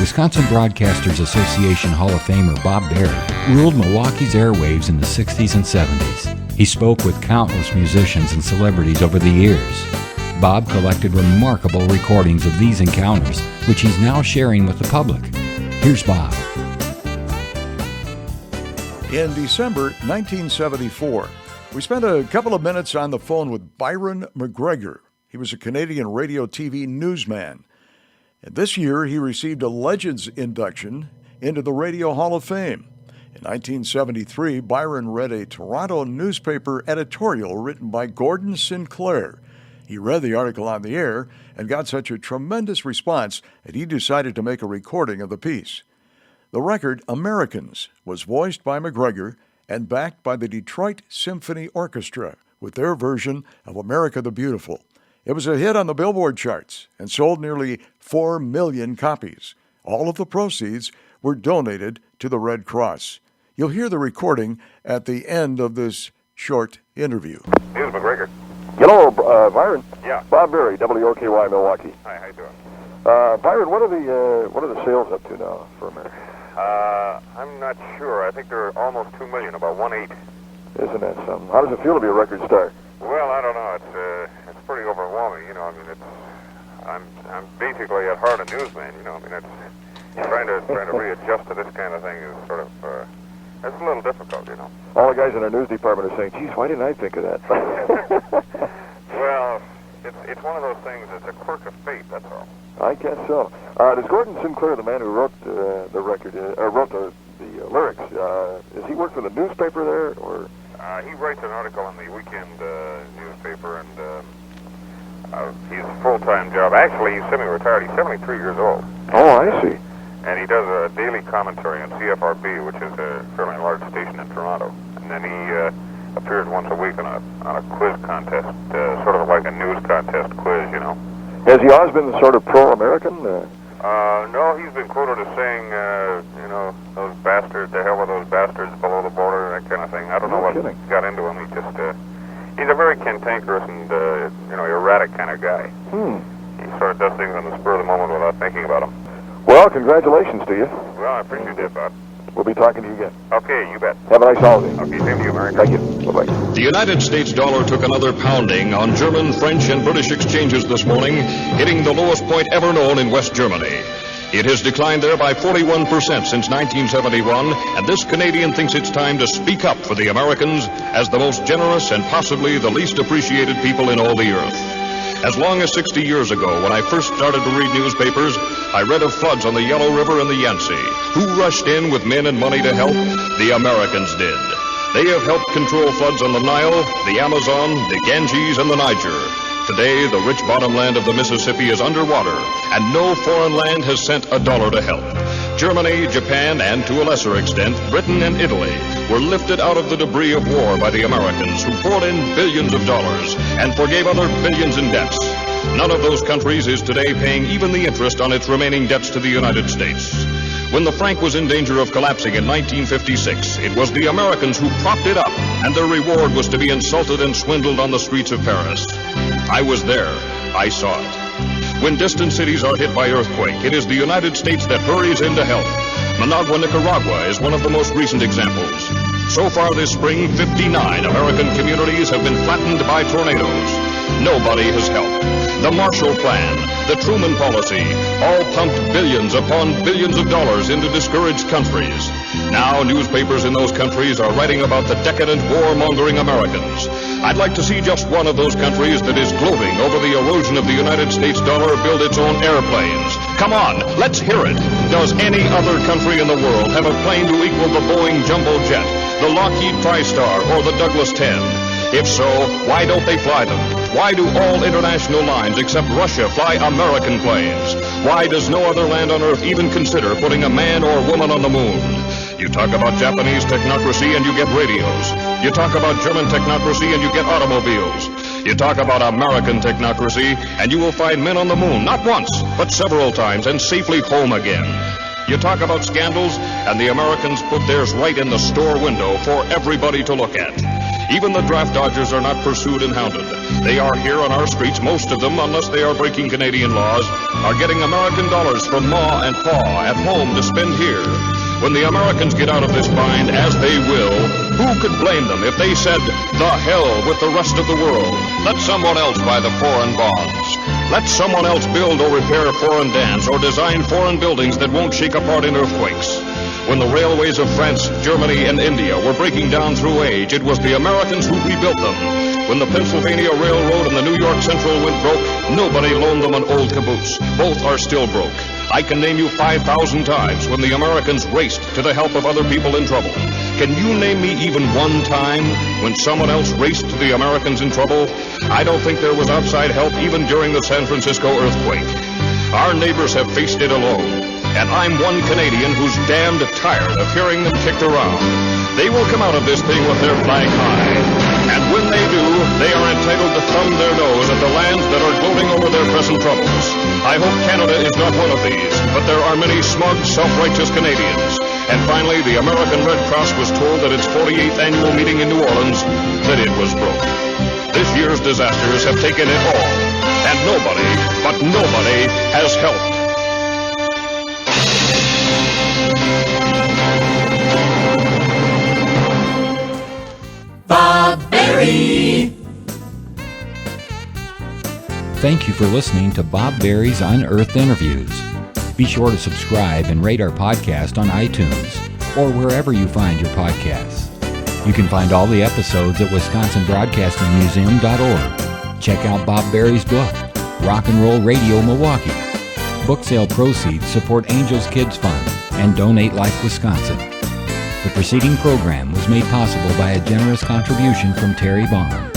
Wisconsin Broadcasters Association Hall of Famer Bob Berry ruled Milwaukee's airwaves in the 60s and 70s. He spoke with countless musicians and celebrities over the years. Bob collected remarkable recordings of these encounters, which he's now sharing with the public. Here's Bob. In December 1974, we spent a couple of minutes on the phone with Byron MacGregor. He was a Canadian radio TV newsman. And this year, he received a Legends induction into the Radio Hall of Fame. In 1973, Byron read a Toronto newspaper editorial written by Gordon Sinclair. He read the article on the air and got such a tremendous response that he decided to make a recording of the piece. The record, Americans, was voiced by MacGregor and backed by the Detroit Symphony Orchestra with their version of America the Beautiful. It was a hit on the Billboard charts and sold nearly 4 million copies. All of the proceeds were donated to the Red Cross. You'll hear the recording at the end of this short interview. Here's MacGregor. Hello, Byron. Yeah. Bob Berry, WOKY, Milwaukee. Hi, how you doing? Byron, what are the sales up to now for America? I'm not sure. I think they're almost 2 million, about 1/8. Isn't that something? How does it feel to be a record star? Well, I don't know. It's pretty overwhelming. You know, I mean, I'm basically at heart a newsman. You know, I mean, it's trying to readjust to this kind of thing is sort of it's a little difficult. You know. All the guys in our news department are saying, "Geez, why didn't I think of that?" Well, it's one of those things. It's a quirk of fate. That's all. I guess so. Does Gordon Sinclair, the man who wrote the record, wrote the lyrics, does he work for the newspaper there, or? He writes an article in the weekend newspaper, and he's a full-time job. Actually, he's semi-retired. He's 73 years old. Oh, I see. And he does a daily commentary on CFRB, which is a fairly large station in Toronto. And then he appears once a week on a quiz contest, sort of like a news contest quiz, you know. Has he always been sort of pro-American? No, he's been quoted as saying, you know, those bastards, the hell with those bastards below the border, that kind of thing. I don't know what got into him. He just, he's a very cantankerous and, you know, erratic kind of guy. He sort of does things on the spur of the moment without thinking about them. Well, congratulations to you. Well, I appreciate that, Bob. We'll be talking to you again. Okay, you bet. Have a nice holiday. Okay, same to you, America. Thank you. Bye-bye. The United States dollar took another pounding on German, French, and British exchanges this morning, hitting the lowest point ever known in West Germany. It has declined there by 41% since 1971, and this Canadian thinks it's time to speak up for the Americans as the most generous and possibly the least appreciated people in all the earth. As long as 60 years ago, when I first started to read newspapers, I read of floods on the Yellow River and the Yangtze. Who rushed in with men and money to help? The Americans did. They have helped control floods on the Nile, the Amazon, the Ganges, and the Niger. Today, the rich bottomland of the Mississippi is underwater, and no foreign land has sent a dollar to help. Germany, Japan, and to a lesser extent, Britain and Italy were lifted out of the debris of war by the Americans, who poured in billions of dollars and forgave other billions in debts. None of those countries is today paying even the interest on its remaining debts to the United States. When the franc was in danger of collapsing in 1956, it was the Americans who propped it up, and their reward was to be insulted and swindled on the streets of Paris. I was there. I saw it. When distant cities are hit by earthquake, it is the United States that hurries in to help. Managua, Nicaragua is one of the most recent examples. So far this spring, 59 American communities have been flattened by tornadoes. Nobody has helped. The Marshall Plan, the Truman Policy, all pumped billions upon billions of dollars into discouraged countries. Now newspapers in those countries are writing about the decadent, warmongering Americans. I'd like to see just one of those countries that is gloating over the erosion of the United States dollar build its own airplanes. Come on, let's hear it. Does any other country in the world have a plane to equal the Boeing Jumbo Jet, the Lockheed TriStar, or the Douglas 10? If so, why don't they fly them? Why do all international lines except Russia fly American planes? Why does no other land on Earth even consider putting a man or woman on the moon? You talk about Japanese technocracy and you get radios. You talk about German technocracy and you get automobiles. You talk about American technocracy and you will find men on the moon, not once, but several times, and safely home again. You talk about scandals and the Americans put theirs right in the store window for everybody to look at. Even the draft dodgers are not pursued and hounded. They are here on our streets. Most of them, unless they are breaking Canadian laws, are getting American dollars from Ma and Pa at home to spend here. When the Americans get out of this bind, as they will, who could blame them if they said, the hell with the rest of the world? Let someone else buy the foreign bonds. Let someone else build or repair foreign dams or design foreign buildings that won't shake apart in earthquakes. When the railways of France, Germany, and India were breaking down through age, it was the Americans who rebuilt them. When the Pennsylvania Railroad and the New York Central went broke, nobody loaned them an old caboose. Both are still broke. I can name you 5,000 times when the Americans raced to the help of other people in trouble. Can you name me even one time when someone else raced to the Americans in trouble? I don't think there was outside help even during the San Francisco earthquake. Our neighbors have faced it alone. And I'm one Canadian who's damned tired of hearing them kicked around. They will come out of this thing with their flag high. And when they do, they are entitled to thumb their nose at the lands that are gloating over their present troubles. I hope Canada is not one of these, but there are many smug, self-righteous Canadians. And finally, the American Red Cross was told at its 48th annual meeting in New Orleans that it was broke. This year's disasters have taken it all. And nobody, but nobody, has helped. Bob Berry. Thank you for listening to Bob Berry's Unearthed Interviews. Be sure to subscribe and rate our podcast on iTunes or wherever you find your podcasts. You can find all the episodes at WisconsinBroadcastingMuseum.org. Check out Bob Berry's book, Rock and Roll Radio Milwaukee. Book sale proceeds support Angels Kids Fund and Donate Life Wisconsin. The preceding program was made possible by a generous contribution from Terry Bond.